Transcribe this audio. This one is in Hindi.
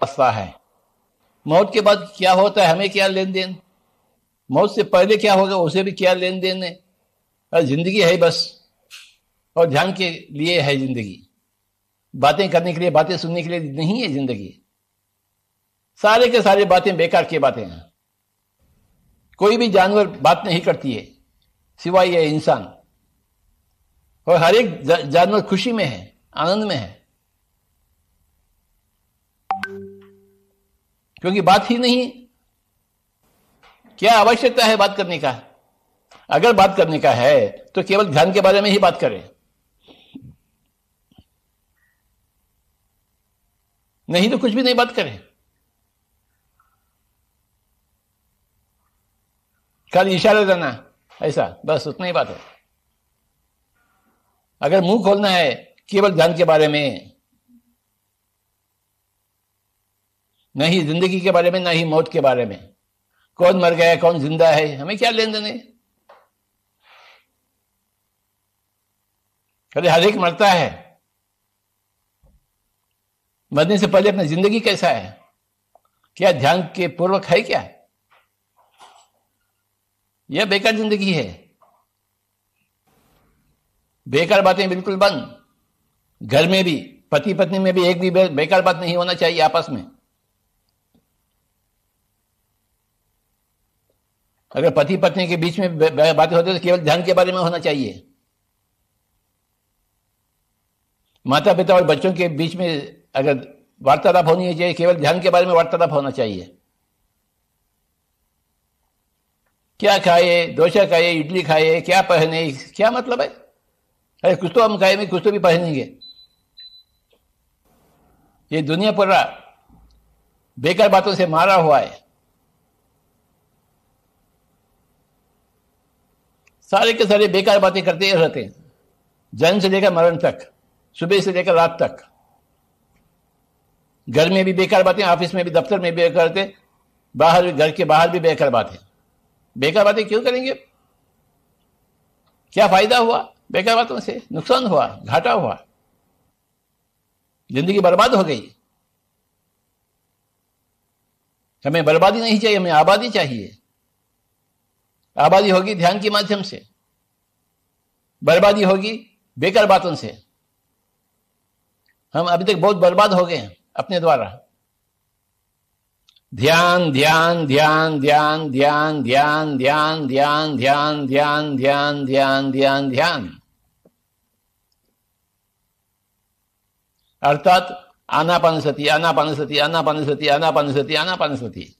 रास्ता है। मौत के बाद क्या होता है हमें क्या लेन देन, मौत से पहले क्या होगा उसे भी क्या लेन देन है। जिंदगी है बस, और ध्यान के लिए है जिंदगी, बातें करने के लिए, बातें सुनने के लिए नहीं है जिंदगी। सारे के सारे बातें बेकार की बातें हैं। कोई भी जानवर बात नहीं करती है सिवाय ये इंसान, और हर एक जानवर खुशी में है, आनंद में है, क्योंकि बात ही नहीं। क्या आवश्यकता है बात करने का? अगर बात करने का है तो केवल ध्यान के बारे में ही बात करें, नहीं तो कुछ भी नहीं बात करें। खाली इशारा देना, ऐसा बस, उतना ही बात है। अगर मुंह खोलना है केवल ध्यान के बारे में, नहीं जिंदगी के बारे में, ना ही मौत के बारे में, कौन मर गया कौन जिंदा है, हमें क्या लेन देन है। अरे हर एक मरता है, मरने से पहले अपनी जिंदगी कैसा है, क्या ध्यान के पूर्वक है क्या? यह बेकार जिंदगी है। बेकार बातें बिल्कुल बंद। घर में भी, पति पत्नी में भी एक भी बेकार बात नहीं होना चाहिए आपस में। अगर पति पत्नी के बीच में बातें होती है तो केवल ध्यान के बारे में होना चाहिए। माता पिता और बच्चों के बीच में अगर वार्तालाप होनी चाहिए, केवल ध्यान के बारे में वार्तालाप होना चाहिए। क्या खाए, डोसा खाए, इडली खाए, क्या पहने, क्या मतलब है? अरे कुछ तो हम खाएंगे, कुछ तो भी पहनेंगे। ये दुनिया पूरा बेकार बातों से मारा हुआ है। सारे के सारे बेकार बातें करते रहते हैं, जन्म से लेकर मरण तक, सुबह से लेकर रात तक। घर में भी बेकार बातें, ऑफिस में भी, दफ्तर में भी बेकार बातें, बाहर भी, घर के बाहर भी बेकार बातें। बेकार बातें क्यों करेंगे? क्या फायदा हुआ बेकार बातों से? नुकसान हुआ, घाटा हुआ, जिंदगी बर्बाद हो गई। हमें बर्बादी नहीं चाहिए, हमें आबादी चाहिए। आबादी होगी ध्यान के माध्यम से, बर्बादी होगी बेकार बातों से। हम अभी तक बहुत बर्बाद हो गए हैं अपने द्वारा। ध्यान ध्यान ध्यान ध्यान ध्यान ध्यान ध्यान ध्यान ध्यान ध्यान ध्यान ध्यान ध्यान ध्यान, अर्थात आनापानसति, आनापानसति, आनापानसति, आनापानसति, आनापानसति।